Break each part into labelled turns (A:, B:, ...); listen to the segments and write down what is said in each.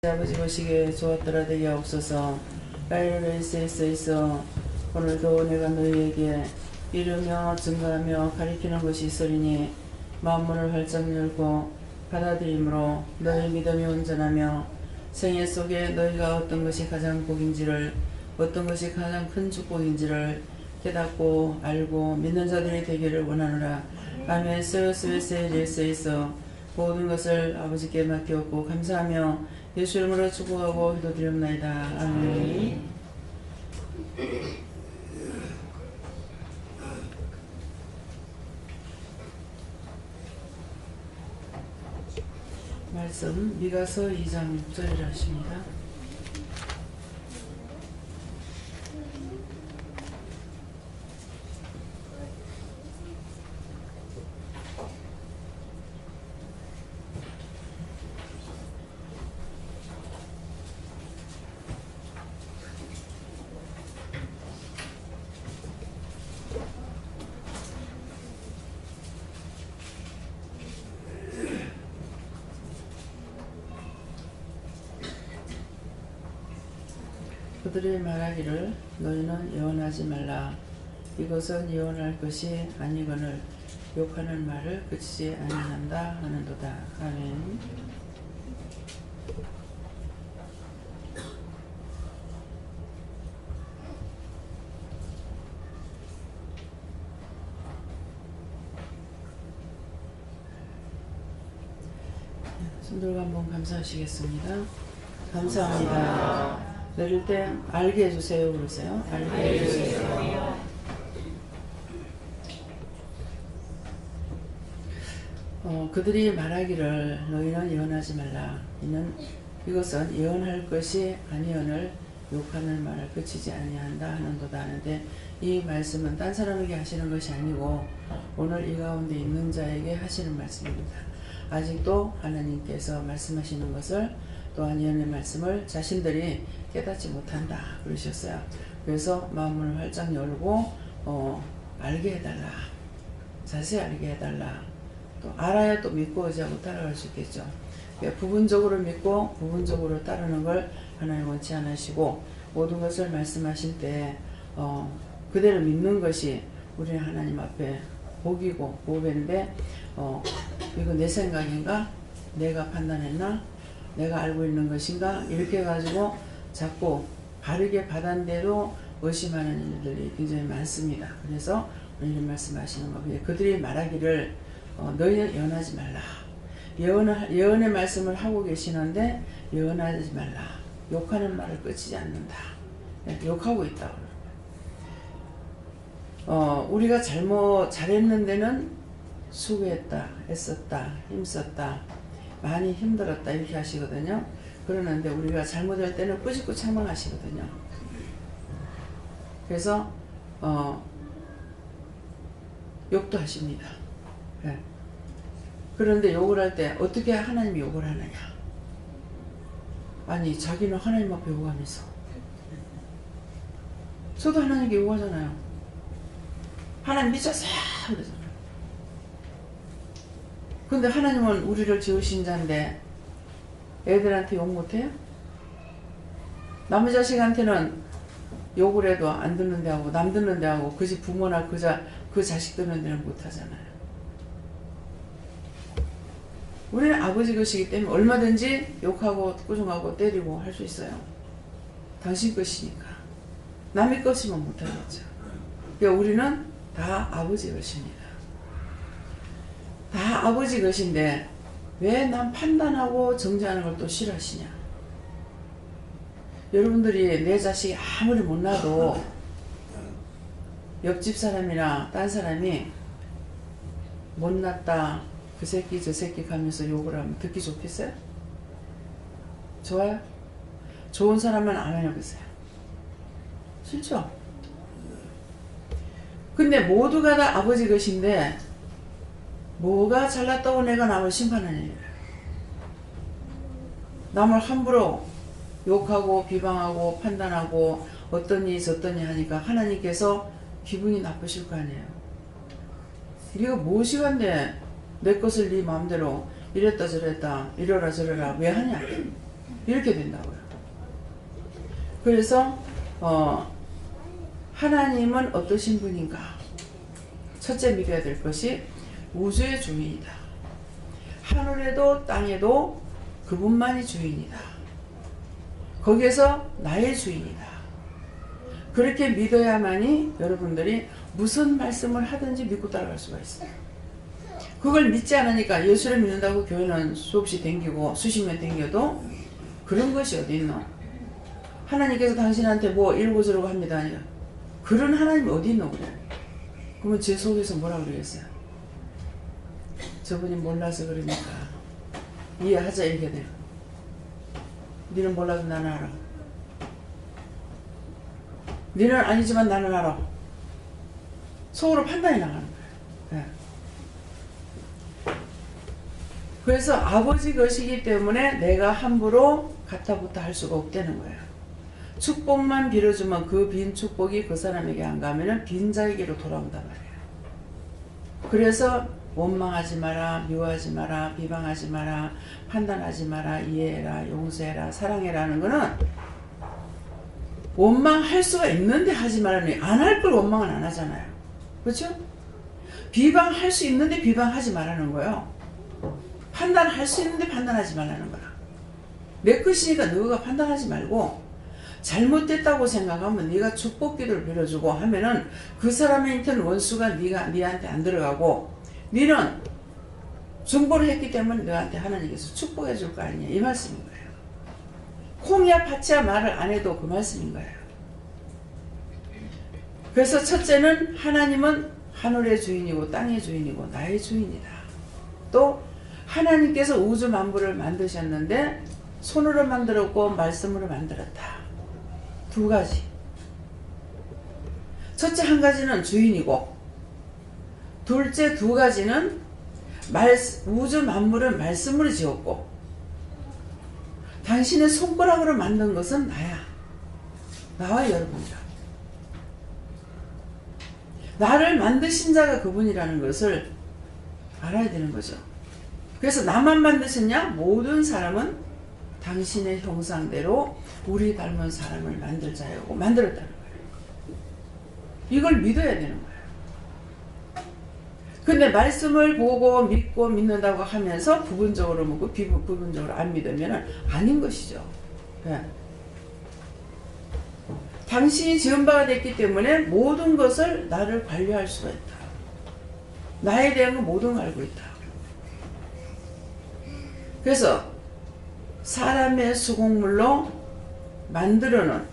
A: 아버지 보시기에 좋았더라 되게 없어서 라이르레이스에서 오늘도 내가 너희에게 이르며 증거하며 가리키는 것이 있으리니 마음문을 활짝 열고 받아들임으로 너희 믿음이 온전하며 생애 속에 너희가 어떤 것이 가장 복인지를 어떤 것이 가장 큰 축복인지를 깨닫고 알고 믿는 자들이 되기를 원하노라. 아멘. 스웨스웨스에서 모든 것을 아버지께 맡겼고 감사하며 예수 이름으로 축복하고 기도드립나이다. 아멘. 말씀 미가서 2장 6절이라 하십니다. 그들이 말하기를 너희는 예언하지 말라. 이것은 예언할 것이 아니거늘 욕하는 말을 그치지 아니한다 하는도다. 아멘. 손들고 한번 감사하시겠습니다. 감사합니다. 내릴 때 알게 해주세요 그러세요. 알게 해주세요. 그들이 말하기를 너희는 예언하지 말라. 이것은 예언할 것이 아니언을 욕하는 말을 그치지 아니한다 하는도다 하는데 이 말씀은 딴 사람에게 하시는 것이 아니고 오늘 이 가운데 있는 자에게 하시는 말씀입니다. 아직도 하나님께서 말씀하시는 것을 또한 예언의 말씀을 자신들이 깨닫지 못한다 그러셨어요. 그래서 마음을 활짝 열고 알게 해달라. 자세히 알게 해달라. 또 알아야 또 믿고 의지하고 따라갈 수 있겠죠. 부분적으로 믿고 부분적으로 따르는 걸 하나님 원치 않으시고 모든 것을 말씀하실 때 그대로 믿는 것이 우리는 하나님 앞에 복이고 보배인데 이거 내 생각인가? 내가 판단했나? 내가 알고 있는 것인가? 이렇게 해가지고 자꾸 바르게 받았는데도 의심하는 일들이 굉장히 많습니다. 그래서 오늘 말씀하시는 겁니다. 그들이 말하기를 너희는 예언하지 말라. 예언의 말씀을 하고 계시는데 예언하지 말라. 욕하는 말을 끊이지 않는다. 욕하고 있다. 우리가 잘했는 데는 수고했다, 애썼다, 힘썼다, 많이 힘들었다 이렇게 하시거든요. 그러는데 우리가 잘못할 때는 꾸짖고 책망하시거든요. 그래서 욕도 하십니다. 네. 그런데 욕을 할 때 어떻게 하나님이 욕을 하느냐. 아니 자기는 하나님 앞에 욕하면서 저도 하나님께 욕하잖아요. 하나님 미쳤어요 그러잖아요. 근데 하나님은 우리를 지으신 자인데 애들한테 욕 못해요? 남의 자식한테는 욕을 해도 안 듣는데 하고 남 듣는데 하고 그 집 부모나 그 자식 듣는 데는 못하잖아요. 우리는 아버지 것이기 때문에 얼마든지 욕하고 꾸중하고 때리고 할 수 있어요. 당신 것이니까. 남의 것이면 못하겠죠. 그러니까 우리는 다 아버지 것입니다. 다 아버지 것인데 왜 난 판단하고 정죄하는 걸 또 싫어하시냐. 여러분들이 내 자식이 아무리 못나도 옆집 사람이나 딴 사람이 못났다 그 새끼 저 새끼 가면서 욕을 하면 듣기 좋겠어요? 좋아요? 좋은 사람만 안 해보세요. 싫죠? 근데 모두가 다 아버지 것인데 뭐가 잘났다고 내가 남을 심판하는 일이야. 남을 함부로 욕하고 비방하고 판단하고 어떠니 저떠니 하니까 하나님께서 기분이 나쁘실 거 아니에요. 네가 무엇이간데 내 것을 네 마음대로 이랬다 저랬다 이러라 저러라 왜 하냐. 이렇게 된다고요. 그래서 하나님은 어떠신 분인가? 첫째 믿어야 될 것이 우주의 주인이다. 하늘에도 땅에도 그분만이 주인이다. 거기에서 나의 주인이다. 그렇게 믿어야만이 여러분들이 무슨 말씀을 하든지 믿고 따라갈 수가 있어요. 그걸 믿지 않으니까 예수를 믿는다고 교회는 수없이 댕기고 수십 년 댕겨도 그런 것이 어디 있노? 하나님께서 당신한테 뭐 일고저러고 합니다. 그런 하나님이 어디 있노 그래? 그러면 제 속에서 뭐라 그러겠어요? 저분이 몰라서 그러니까 이해하자 이렇게 돼요. 니는 몰라도 나는 알아. 니는 아니지만 나는 알아. 속으로 판단이 나가는 거예요. 네. 그래서 아버지 것이기 때문에 내가 함부로 갖다붙다 할 수가 없다는 거예요. 축복만 빌어주면 그 빈 축복이 그 사람에게 안 가면은 빈자에게로 돌아온단 말이에요. 그래서 원망하지 마라, 미워하지 마라, 비방하지 마라, 판단하지 마라, 이해해라, 용서해라, 사랑해라는 거는 원망할 수가 있는데 하지 말라는, 안 할 걸 원망은 안 하잖아요. 그렇죠? 비방할 수 있는데 비방하지 말라는 거예요. 판단할 수 있는데 판단하지 말라는 거야. 내 것이니까 너가 판단하지 말고 잘못됐다고 생각하면 네가 축복기도를 빌어주고 하면은 그 사람한테는 원수가 네한테 안 들어가고 너는 중보를 했기 때문에 너한테 하나님께서 축복해 줄 거 아니냐 이 말씀인 거예요. 콩이야 팥이야 말을 안 해도 그 말씀인 거예요. 그래서 첫째는 하나님은 하늘의 주인이고 땅의 주인이고 나의 주인이다. 또 하나님께서 우주 만물을 만드셨는데 손으로 만들었고 말씀으로 만들었다. 두 가지. 첫째 한 가지는 주인이고 둘째 두 가지는 우주 만물을 말씀으로 지었고 당신의 손가락으로 만든 것은 나야. 나와 여러분이다. 나를 만드신 자가 그분이라는 것을 알아야 되는 거죠. 그래서 나만 만드셨냐? 모든 사람은 당신의 형상대로 우리 닮은 사람을 만들 자라고 만들었다는 거예요. 이걸 믿어야 되는 거예요. 근데 말씀을 보고 믿고 믿는다고 하면서 부분적으로 믿고 부분적으로 안 믿으면 아닌 것이죠. 네. 당신이 지은 바가 됐기 때문에 모든 것을 나를 관리할 수가 있다. 나에 대한 건 모든 걸 알고 있다. 그래서 사람의 수공물로 만들어놓은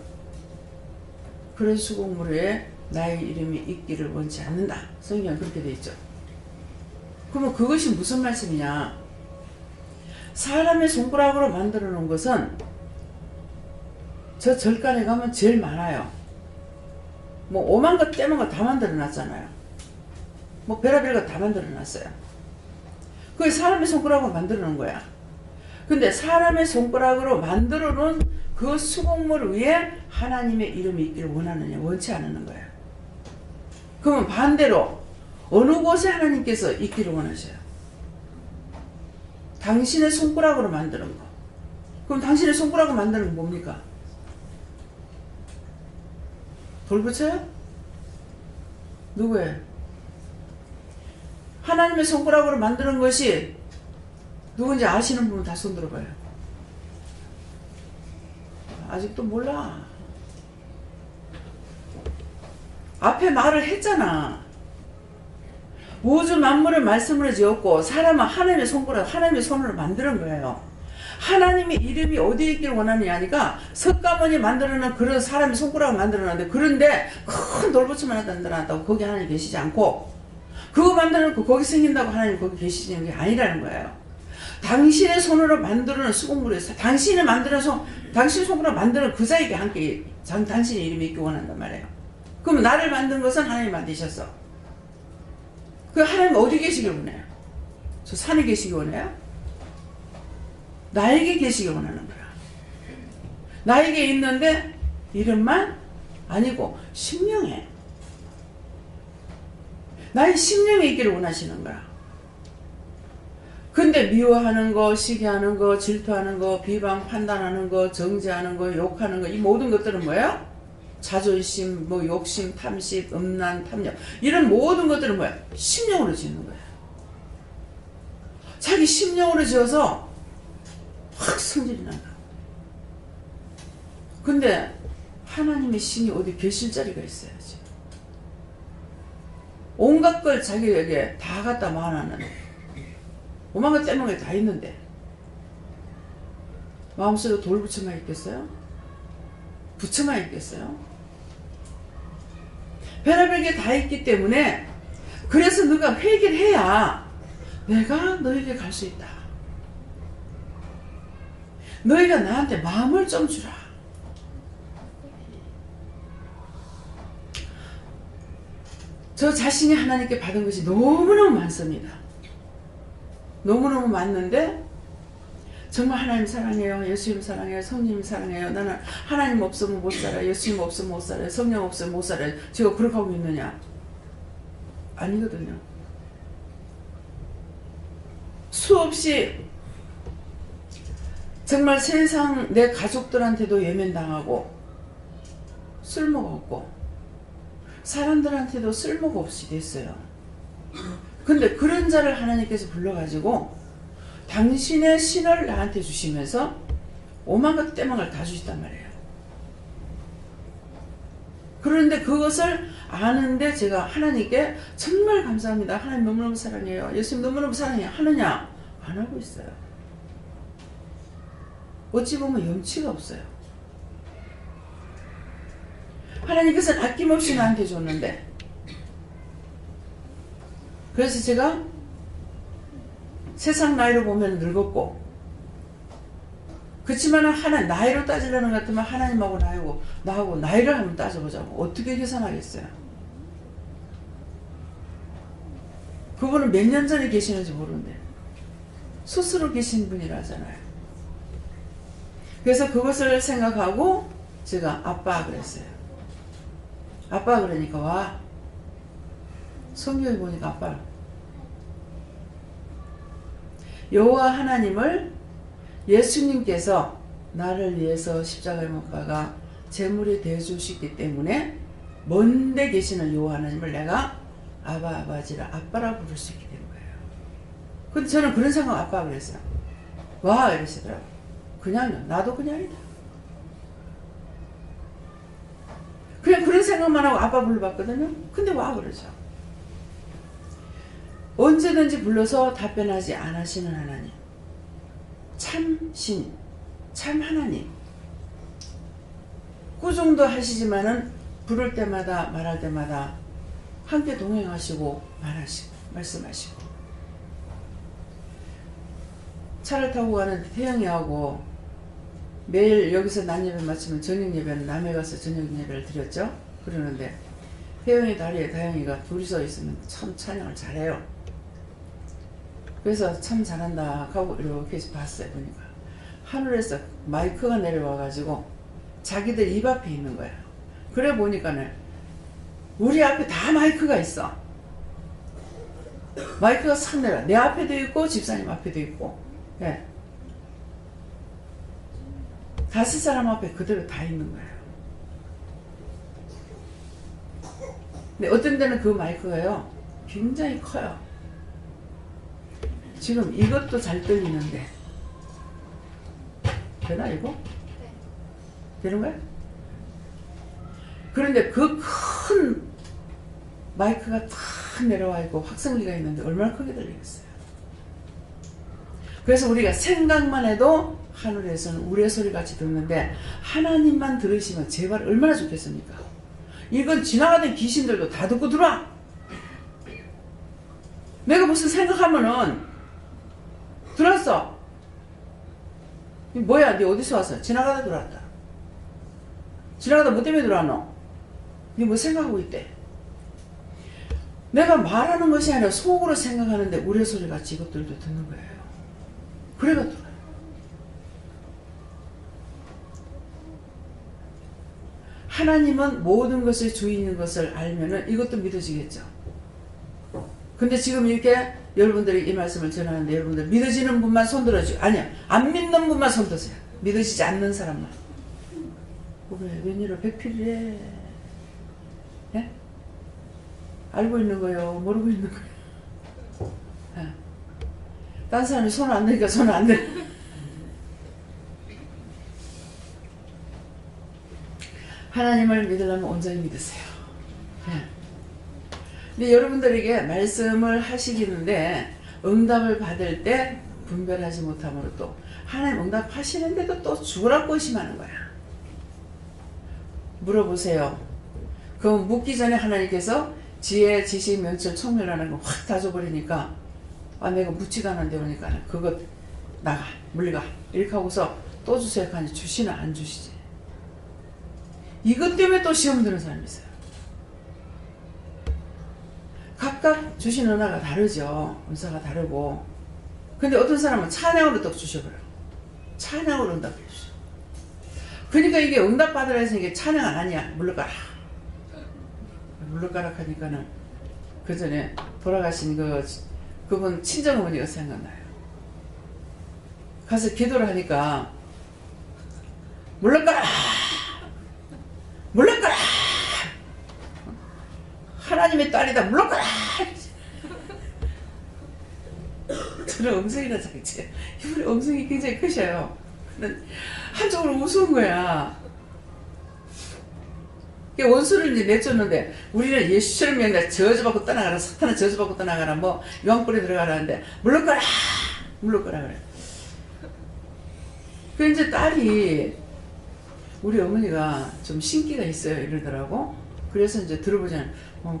A: 그런 수공물에 나의 이름이 있기를 원치 않는다. 성경은 그렇게 되어 있죠. 그러면 그것이 무슨 말씀이냐? 사람의 손가락으로 만들어 놓은 것은 저 절간에 가면 제일 많아요. 뭐 오만 것 떼만 것 다 만들어 놨잖아요. 뭐 별의별 것 다 만들어 놨어요. 그게 사람의 손가락으로 만들어 놓은 거야. 근데 사람의 손가락으로 만들어 놓은 그 수공물 위에 하나님의 이름이 있기를 원하느냐? 원치 않는 거예요. 그러면 반대로 어느 곳에 하나님께서 있기를 원하셔요? 당신의 손가락으로 만드는 거. 그럼 당신의 손가락으로 만드는 건 뭡니까? 돌 붙여요? 누구예요? 하나님의 손가락으로 만드는 것이 누군지 아시는 분은 다 손 들어봐요. 아직도 몰라. 앞에 말을 했잖아. 우주 만물을 말씀으로 지었고 사람은 하나님의 손가락, 하나님의 손으로 만드는 거예요. 하나님의 이름이 어디에 있기를 원하느냐 하니까 석가모니 만들어놓은 그런 사람의 손가락을 만들어놨는데 그런데 큰 돌붙이만 만들어놨다고 거기 하나님 계시지 않고 그거 만들어놓고 거기 생긴다고 하나님 거기 계시는 게 아니라는 거예요. 당신의 손으로 만들어놓은 수공물에서 당신이 만들어서 당신의 손가락 만드는 그 자에게 함께 당신의 이름이 있기 원한단 말이에요. 그럼 나를 만든 것은 하나님 만드셨어. 그 하나님 어디 계시길 원해요? 저 산에 계시길 원해요? 나에게 계시길 원하는 거야. 나에게 있는데 이름만 아니고 심령에 나의 심령에 있기를 원하시는 거야. 근데 미워하는 거, 시기하는 거, 질투하는 거, 비방, 판단하는 거, 정죄하는 거, 욕하는 거, 이 모든 것들은 뭐야? 자존심, 뭐 욕심, 탐식, 음란, 탐욕, 이런 모든 것들은 뭐야? 심령으로 짓는 거야. 자기 심령으로 지어서 확 성질이 난다. 근데 하나님의 신이 어디 계실 자리가 있어야지. 온갖 걸 자기에게 다 갖다 말하는, 오만한 때문에 다 있는데 마음속에 돌 붙여만 있겠어요? 붙여만 있겠어요? 별의별 게 다 있기 때문에, 그래서 너가 회개를 해야 내가 너에게 갈 수 있다. 너희가 나한테 마음을 좀 주라. 저 자신이 하나님께 받은 것이 너무너무 많습니다. 너무너무 많는데 정말 하나님 사랑해요, 예수님 사랑해요, 성님 사랑해요, 나는 하나님 없으면 못 살아요, 예수님 없으면 못 살아요, 성령 없으면 못 살아요, 제가 그렇게 하고 있느냐? 아니거든요. 수없이 정말 세상 내 가족들한테도 외면당하고 쓸모가 없고 사람들한테도 쓸모가 없이 됐어요. 근데 그런 자를 하나님께서 불러가지고 당신의 신을 나한테 주시면서 오만것 때망을 다 주시단 말이에요. 그런데 그것을 아는데 제가 하나님께 정말 감사합니다, 하나님 너무너무 사랑해요, 예수님 너무너무 사랑해요 하느냐? 안 하고 있어요. 어찌 보면 염치가 없어요. 하나님께서는 아낌없이 나한테 줬는데, 그래서 제가 세상 나이로 보면 늙었고, 그렇지만 나이로 따지려는 것 같으면 하나님하고 나하고 나이를 한번 따져보자고. 어떻게 계산하겠어요? 그분은 몇 년 전에 계시는지 모르는데 스스로 계신 분이라잖아요. 그래서 그것을 생각하고 제가 아빠 그랬어요. 아빠 그러니까 와. 성경에 보니까 아빠. 여호와 하나님을 예수님께서 나를 위해서 십자가에 못 박아 제물이 되어주시기 때문에 먼데 계시는 여호와 하나님을 내가 아버지라 아빠라 부를 수 있게 된 거예요. 근데 저는 그런 생각 아빠 그랬어요. 와 이러시더라고요. 그냥요. 나도 그냥이다. 그냥 그런 생각만 하고 아빠 불러봤거든요. 근데 와 그러죠. 언제든지 불러서 답변하지 않으시는 하나님, 참 신, 참 하나님. 꾸중도 하시지만은 부를 때마다 말할 때마다 함께 동행하시고 말씀하시고. 차를 타고 가는 태영이하고 매일 여기서 낮 예배 마치면 저녁 예배는 남해 가서 저녁 예배를 드렸죠. 그러는데 태영이 다리에 다영이가 둘이서 있으면 참 찬양을 잘해요. 그래서 참 잘한다 하고 이렇게 봤어요. 보니까 하늘에서 마이크가 내려와 가지고 자기들 입 앞에 있는 거야. 그래 보니까는 우리 앞에 다 마이크가 있어. 마이크가 싹 내려. 내 앞에도 있고 집사님 앞에도 있고. 예. 5사람 앞에 그대로 다 있는 거예요. 근데 어떤 데는 그 마이크가요 굉장히 커요. 지금 이것도 잘 들리는데 되나 이거? 네. 되는 거야? 그런데 그 큰 마이크가 탁 내려와 있고 확성기가 있는데 얼마나 크게 들리겠어요. 그래서 우리가 생각만 해도 하늘에서는 우리의 소리같이 듣는데 하나님만 들으시면 제발 얼마나 좋겠습니까? 이건 지나가던 귀신들도 다 듣고 들어와. 내가 무슨 생각하면은 들었어. 뭐야 니 어디서 왔어? 지나가다 들어왔다. 지나가다 뭐 때문에 들어왔노? 니 뭐 생각하고 있대. 내가 말하는 것이 아니라 속으로 생각하는데 우리의 소리같이 이것들도 듣는 거예요. 그래가 들어요. 하나님은 모든 것을 주인인 것을 알면은 이것도 믿어지겠죠. 근데 지금 이렇게 여러분들이 이 말씀을 전하는데 여러분들 믿어지는 분만 손들어주고 아니야 안 믿는 분만 손드세요. 믿어지지 않는 사람만. 그래 웬일로 백필이래. 예? 알고 있는 거요 모르고 있는 거요. 예. 딴 사람이 손을 안 대니까 손을 안 대. 하나님을 믿으려면 온전히 믿으세요. 예. 근데 여러분들에게 말씀을 하시기는데 응답을 받을 때 분별하지 못함으로 또 하나님 응답하시는데도 또 죽으라고 의심하는 거야. 물어보세요. 그럼 묻기 전에 하나님께서 지혜, 지식, 명철, 총명이라는 거 확 다 줘버리니까 아 내가 묻지도 않았는데 오니까 그거 나가 물리가 이렇게 하고서 또 주세요 하니 주시나 안 주시지. 이것 때문에 또 시험 드는 사람이 있어요. 각각 주신 은혜가 다르죠. 은사가 다르고. 근데 어떤 사람은 찬양으로 또 주셔버려요. 찬양으로 응답해 주셔. 그러니까 이게 응답받으라 해서 이게 찬양 아니야. 물러가라. 물러가라 하니까는 그 전에 돌아가신 그분 친정어머니가 생각나요. 가서 기도를 하니까 물러가라! 물러가라! 하나님의 딸이다 물러가라. 저는 음성이라 작지. 이분의 음성이 굉장히 크셔요. 한쪽으로 무서운 거야. 원수를 이제 내쫓는데 우리는 예수처럼 그냥 저주받고 떠나가라 사탄은 저주받고 떠나가라 뭐 유황불에 들어가라는데 물러가라 물러가라 그래. 그 이제 딸이 우리 어머니가 좀 신기가 있어요 이러더라고. 그래서 이제 들어보자면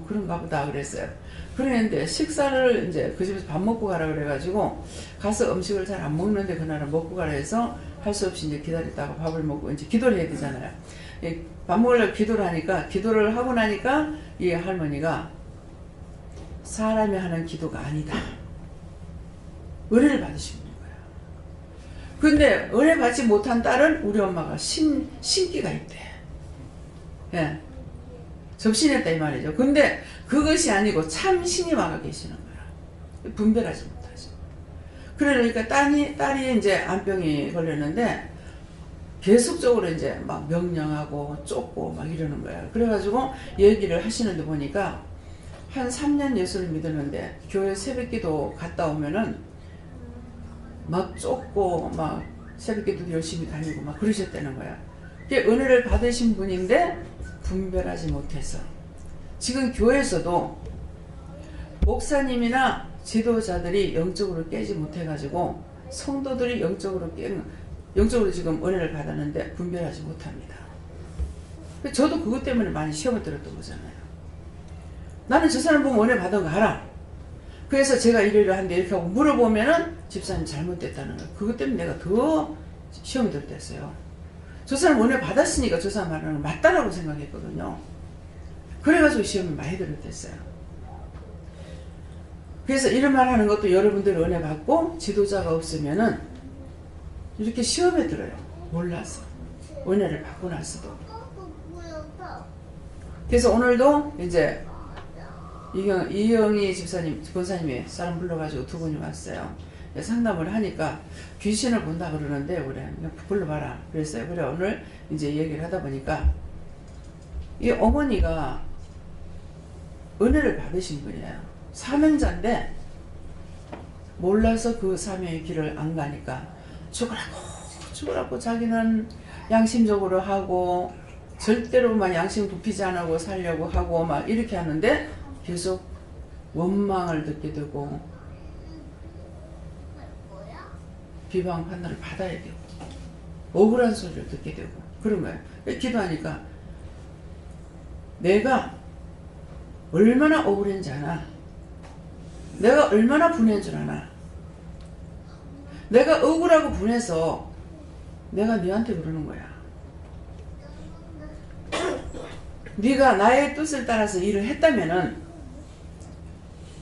A: 그런가 보다 그랬어요. 그랬는데 식사를 이제 그 집에서 밥 먹고 가라 그래가지고 가서 음식을 잘 안 먹는데 그날은 먹고 가라 해서 할 수 없이 이제 기다렸다가 밥을 먹고 이제 기도를 해야 되잖아요. 밥 먹으려고 기도를 하니까 기도를 하고 나니까 이 할머니가 사람이 하는 기도가 아니다. 은혜를 받으시는 거예요. 근데 은혜 받지 못한 딸은 우리 엄마가 신기가 있대. 예. 접신했다 이 말이죠. 근데 그것이 아니고 참 신이 와가 계시는 거야. 분별하지 못하죠. 그러니까 딸이 이제 암병이 걸렸는데 계속적으로 이제 막 명령하고 쫓고 막 이러는 거야. 그래가지고 얘기를 하시는데 보니까 한 3년 예수를 믿었는데 교회 새벽기도 갔다 오면은 막 쫓고 막 새벽기도 열심히 다니고 막 그러셨다는 거야. 그게 은혜를 받으신 분인데 분별하지 못해서 지금 교회에서도 목사님이나 지도자들이 영적으로 깨지 못해가지고 성도들이 영적으로 지금 은혜를 받았는데 분별하지 못합니다. 저도 그것 때문에 많이 시험을 들었던 거잖아요. 나는 저 사람 보면 은혜 받은 거 알아. 그래서 제가 이래를 한데 이렇게 하고 물어보면은 집사님 잘못됐다는 거예요. 그것 때문에 내가 더 시험 들었댔어요. 저 사람 은혜 받았으니까 저 사람 말하는 건 맞다라고 생각했거든요. 그래가지고 시험을 많이 들었댔어요. 그래서 이런 말 하는 것도 여러분들 은혜 받고 지도자가 없으면은 이렇게 시험에 들어요. 몰라서. 은혜를 받고 나서도. 그래서 오늘도 이제 이영희 집사님, 권사님이 사람 불러가지고 두 분이 왔어요. 상담을 하니까 귀신을 본다 그러는데 그래 불러봐라 그랬어요. 그래 오늘 이제 얘기를 하다 보니까 이 어머니가 은혜를 받으신 분이에요. 사명자인데 몰라서 그 사명의 길을 안 가니까 죽으라고 자기는 양심적으로 하고 절대로 막 양심 굽히지 않고 살려고 하고 막 이렇게 하는데 계속 원망을 듣게 되고 비방 판단을 받아야 되고 억울한 소리를 듣게 되고 그런 거예요. 기도하니까 내가 얼마나 억울한지 아나. 내가 얼마나 분한 줄 아나. 내가 억울하고 분해서 내가 너한테 그러는 거야. 네가 나의 뜻을 따라서 일을 했다면은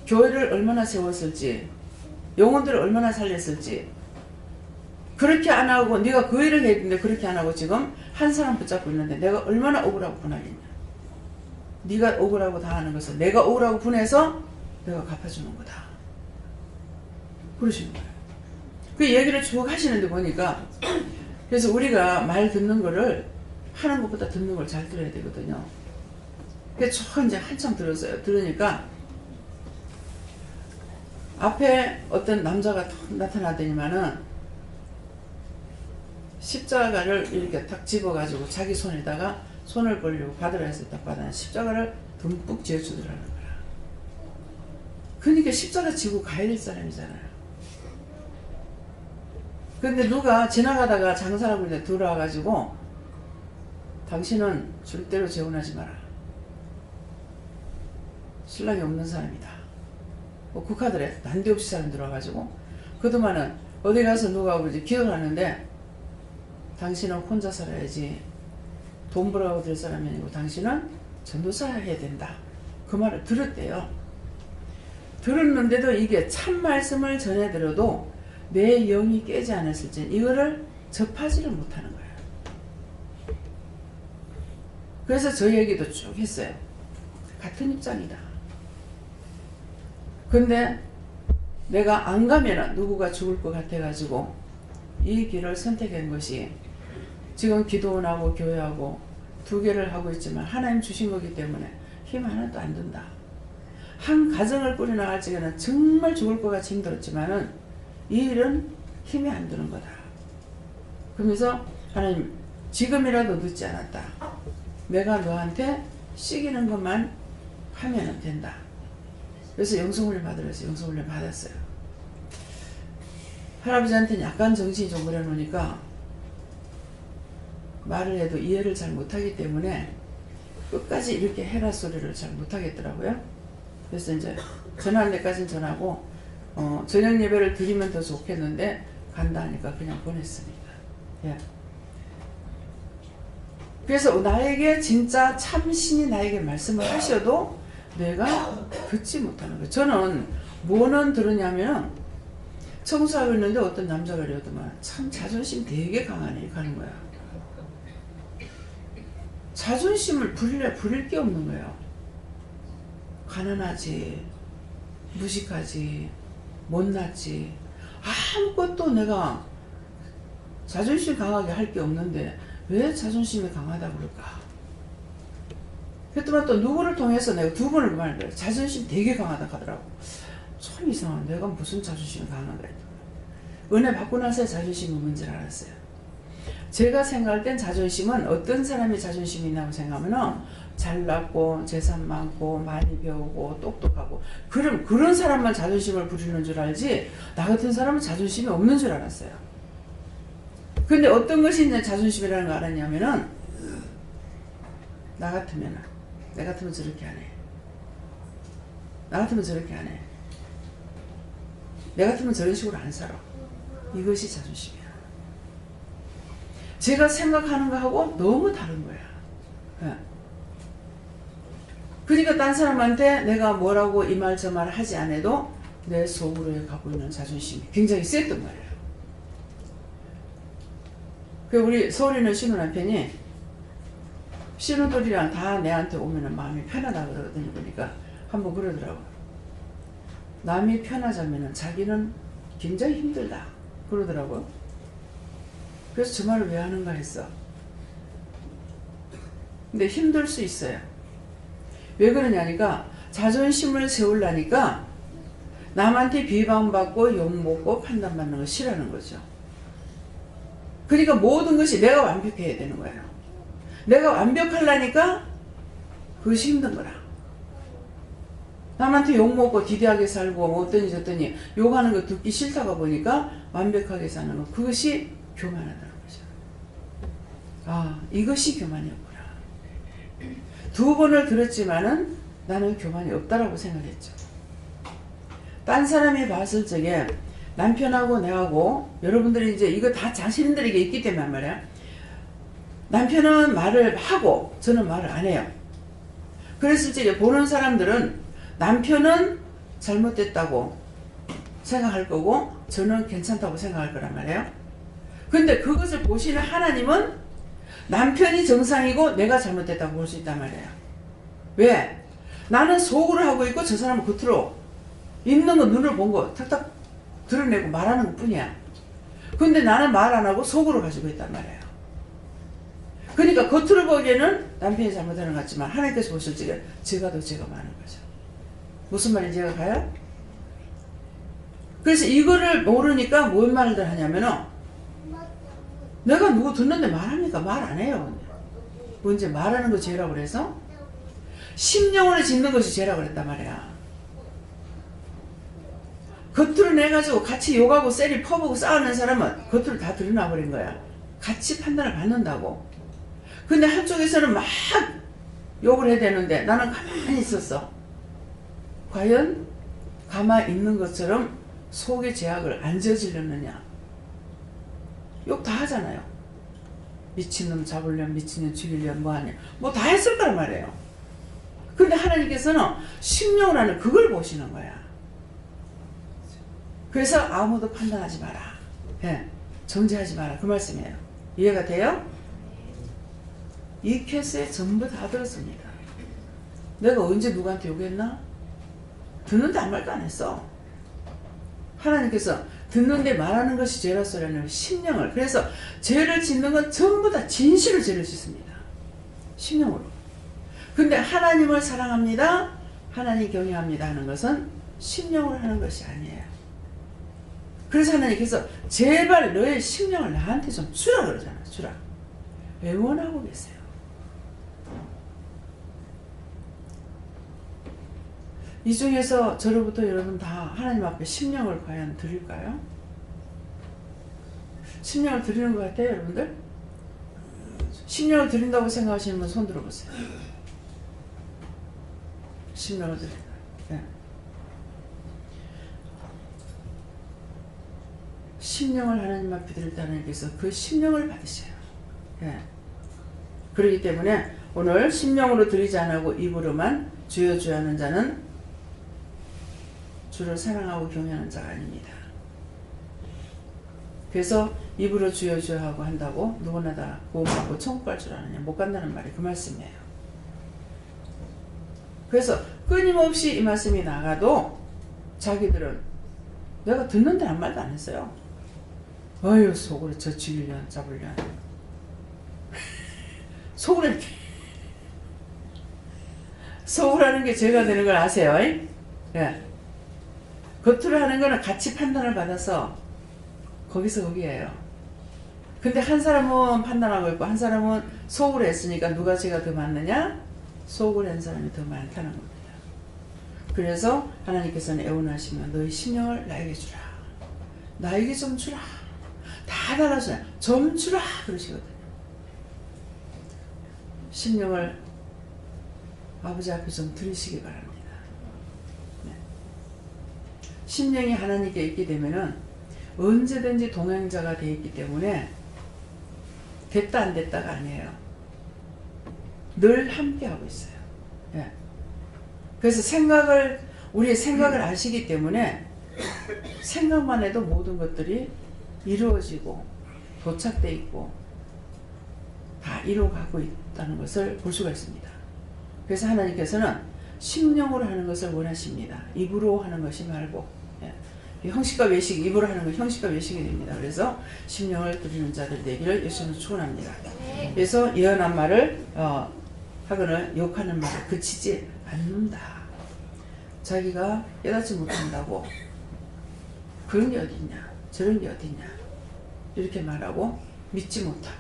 A: 교회를 얼마나 세웠을지 영혼들을 얼마나 살렸을지 그렇게 안 하고 네가 그 일을 했는데 그렇게 안 하고 지금 한 사람 붙잡고 있는데 내가 얼마나 억울하고 분하겠냐. 네가 억울하고 당하는 것을 내가 억울하고 분해서 내가 갚아주는 거다. 그러시는 거예요. 그 얘기를 쭉 하시는데 보니까, 그래서 우리가 말 듣는 거를 하는 것보다 듣는 걸 잘 들어야 되거든요. 그래서 저 이제 한참 들었어요. 들으니까 앞에 어떤 남자가 나타나더니만은 십자가를 이렇게 탁 집어가지고 자기 손에다가 손을 벌리고 받으라 해서 딱 받아 십자가를 듬뿍 지어주더라는 거야. 그러니까 십자가 지고 가야 될 사람이잖아요. 근데 누가 지나가다가 장사라고 이제 들어와가지고 당신은 절대로 재혼하지 마라. 신랑이 없는 사람이다. 뭐 국가들에 난데없이 사람 들어와가지고 그동안은 어디 가서 누가 그러지 기도를 하는데 당신은 혼자 살아야지 돈 벌어가고 될 사람이 아니고 당신은 전도사 해야 된다. 그 말을 들었대요. 들었는데도 이게 참 말씀을 전해들어도 내 영이 깨지 않았을 때 이거를 접하지를 못하는 거예요. 그래서 저 얘기도 쭉 했어요. 같은 입장이다. 근데 내가 안 가면은 누구가 죽을 것 같아가지고 이 길을 선택한 것이 지금 기도원하고 교회하고 두 개를 하고 있지만 하나님 주신 거기 때문에 힘 하나도 안 든다. 한 가정을 꾸려나갈 적에는 정말 죽을 것 같이 힘들었지만은 이 일은 힘이 안 드는 거다. 그러면서 하나님 지금이라도 늦지 않았다. 내가 너한테 시키는 것만 하면 된다. 그래서 영성훈련 받으라서 영성훈련 받았어요. 할아버지한테는 약간 정신이 좀 그래 놓으니까 말을 해도 이해를 잘 못하기 때문에 끝까지 이렇게 해라 소리를 잘 못하겠더라고요. 그래서 이제 전화할 때까지는 전하고 저녁 예배를 드리면 더 좋겠는데 간다 하니까 그냥 보냈습니다. 예. 그래서 나에게 진짜 참신이 나에게 말씀을 하셔도 내가 듣지 못하는 거예요. 저는 뭐는 들으냐면 청소하고 있는데 어떤 남자가 이러더만 참 자존심 되게 강하네 가는 거야. 자존심을 부릴 게 없는 거예요. 가난하지, 무식하지, 못났지, 아무것도 내가 자존심 강하게 할 게 없는데 왜 자존심이 강하다고 그럴까? 그랬더니 또 누구를 통해서 내가 두 번을 그 말을 해요. 자존심 되게 강하다 하더라고. 참 이상한 내가 무슨 자존심이 강한가 했더니 은혜 받고 나서 자존심이 뭔지를 알았어요. 제가 생각할 땐 자존심은 어떤 사람이 자존심이 있나고 생각하면은 잘났고 재산 많고 많이 배우고 똑똑하고 그런 사람만 자존심을 부리는 줄 알지 나 같은 사람은 자존심이 없는 줄 알았어요. 근데 어떤 것이 이제 자존심이라는 걸 알았냐면은 나 같으면 저렇게 안 해. 나 같으면 저렇게 안 해. 내 같으면 저런 식으로 안 살아. 이것이 자존심이야. 제가 생각하는 거하고 너무 다른 거야. 네. 그러니까 딴 사람한테 내가 뭐라고 이 말 저 말 하지 않아도 내 속으로 갖고 있는 자존심이 굉장히 셌던 거예요. 그 우리 서울에 있는 신우 남편이 신우들이랑 다 내한테 오면은 마음이 편하다 그러거든요. 그러니까 한번 그러더라고. 남이 편하자면은 자기는 굉장히 힘들다 그러더라고요. 그래서 저 말을 왜 하는가 했어. 근데 힘들 수 있어요. 왜 그러냐니까 자존심을 세우려니까 남한테 비방받고 욕먹고 판단받는 거 싫어하는 거죠. 그러니까 모든 것이 내가 완벽해야 되는 거예요. 내가 완벽하려니까 그것이 힘든 거라. 남한테 욕먹고 디디하게 살고 뭐 어떠니 저떠니 욕하는 거 듣기 싫다가 보니까 완벽하게 사는 거 그것이 교만하다는 거죠. 아 이것이 교만이었구나. 두 번을 들었지만은 나는 교만이 없다라고 생각했죠. 딴 사람이 봤을 적에 남편하고 내하고 여러분들이 이제 이거 다 자신들에게 있기 때문에 말이야. 남편은 말을 하고 저는 말을 안 해요. 그랬을 적에 보는 사람들은 남편은 잘못됐다고 생각할 거고 저는 괜찮다고 생각할 거란 말이에요. 근데 그것을 보시는 하나님은 남편이 정상이고 내가 잘못됐다고 볼 수 있단 말이에요. 왜? 나는 속으로 하고 있고 저 사람은 겉으로 있는 거 눈을 본 거 탁탁 드러내고 말하는 것 뿐이야. 근데 나는 말 안 하고 속으로 가지고 있단 말이에요. 그러니까 겉으로 보기에는 남편이 잘못하는 것 같지만 하나님께서 보실 적에 제가 더 죄가 많은 거죠. 무슨 말인지 이해가 가요? 그래서 이거를 모르니까 뭔 말들 하냐면은 내가 누구 듣는데 말합니까? 말 안 해요. 뭔지 말하는 거 죄라고 그래서 심령으로 짓는 것이 죄라고 그랬단 말이야. 겉으로 내가지고 같이 욕하고 셀이 퍼보고 싸우는 사람은 겉으로 다 드러나 버린 거야. 같이 판단을 받는다고. 근데 한쪽에서는 막 욕을 해야 되는데 나는 가만히 있었어. 과연 가만히 있는 것처럼 속의 죄악을 안 저지르느냐. 욕 다 하잖아요. 미친놈 잡으려면 미친놈 죽이려면 뭐하냐. 뭐 다 했을 거란 말이에요. 근데 하나님께서는 심령을 하는 그걸 보시는 거야. 그래서 아무도 판단하지 마라. 예, 정죄하지 마라. 그 말씀이에요. 이해가 돼요? 이 캐스에 전부 다 들었습니다. 내가 언제 누구한테 욕했나? 듣는데 아무 말도 안 했어. 하나님께서 듣는데 말하는 것이 죄라 소리하는 심령을. 그래서 죄를 짓는 건 전부 다 진실을 죄를 짓습니다. 심령으로. 근데 하나님을 사랑합니다. 하나님 경외합니다 하는 것은 심령으로 하는 것이 아니에요. 그래서 하나님께서 제발 너의 심령을 나한테 좀 주라 그러잖아. 주라. 왜 원하고 계세요? 이 중에서 저로부터 여러분 다 하나님 앞에 심령을 과연 드릴까요? 심령을 드리는 것 같아요, 여러분들? 심령을 드린다고 생각하시는 분 손 들어보세요. 심령을 드린다. 네. 심령을 하나님 앞에 드릴 때 하나님께서 그 심령을 받으셔요. 네. 그렇기 때문에 오늘 심령으로 드리지 않고 입으로만 주여 주여 하는 자는 주를 사랑하고 경외하는 자가 아닙니다. 그래서 입으로 주여 주여 하고 한다고 누구나 다 구원받고 천국 갈 줄 아느냐. 못 간다는 말이 그 말씀이에요. 그래서 끊임없이 이 말씀이 나가도 자기들은 내가 듣는데 아무 말도 안 했어요. 어휴 속으로 저 죽이려는 잡으려는 속으로 이렇게 속으로 하는 게 죄가 되는 걸 아세요? 예. 겉으로 하는 거는 같이 판단을 받아서 거기서 거기에요. 근데 한 사람은 판단하고 있고 한 사람은 속으로 했으니까 누가 죄가 더 많느냐? 속으로 한 사람이 더 많다는 겁니다. 그래서 하나님께서는 애원하시면 너희 심령을 나에게 주라. 나에게 좀 주라. 다 달아주라. 좀 주라. 그러시거든요. 심령을 아버지 앞에 좀 드리시기 바랍니다. 네. 심령이 하나님께 있게 되면은 언제든지 동행자가 되어 있기 때문에 됐다 안 됐다가 아니에요. 늘 함께 하고 있어요. 예. 그래서 우리의 생각을 아시기 때문에 생각만 해도 모든 것들이 이루어지고 도착돼 있고 다 이루어가고 있다는 것을 볼 수가 있습니다. 그래서 하나님께서는 심령으로 하는 것을 원하십니다. 입으로 하는 것이 말고. 예. 형식과 외식, 입으로 하는 건 형식과 외식이 됩니다. 그래서 심령을 드리는 자들 되기를 예수는 축원합니다. 그래서 예언한 말을 하거나 욕하는 말을 그치지 않는다. 자기가 깨닫지 못한다고 그런 게 어딨냐 저런 게 어딨냐 이렇게 말하고 믿지 못하고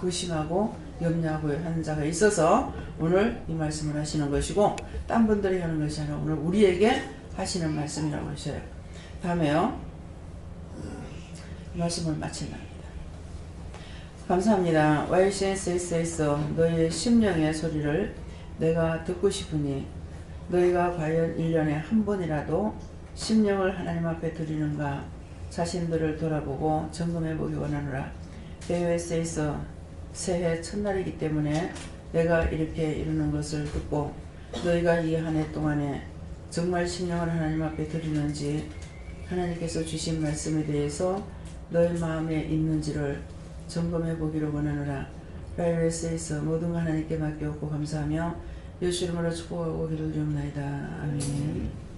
A: 의심하고 염려하고 하는 자가 있어서 오늘 이 말씀을 하시는 것이고 딴 분들이 하는 것이 아니라 오늘 우리에게 하시는 말씀이라고 하셔요. 다음에요. 말씀을 마칠랍니다. 감사합니다. YCNS에서 너희의 심령의 소리를 내가 듣고 싶으니 너희가 과연 1년에 한 번이라도 심령을 하나님 앞에 드리는가 자신들을 돌아보고 점검해 보기 원하노라. AOS에서 새해 첫날이기 때문에 내가 이렇게 이루는 것을 듣고 너희가 이 한 해 동안에 정말 심령을 하나님 앞에 드리는지 하나님께서 주신 말씀에 대해서 너희 마음에 있는지를 점검해 보기를 원하노라. AOS에서 모든 거 하나님께 맡겨오고 감사하며 예수 이름으로 축복하고 기도드리옵나이다. 아멘.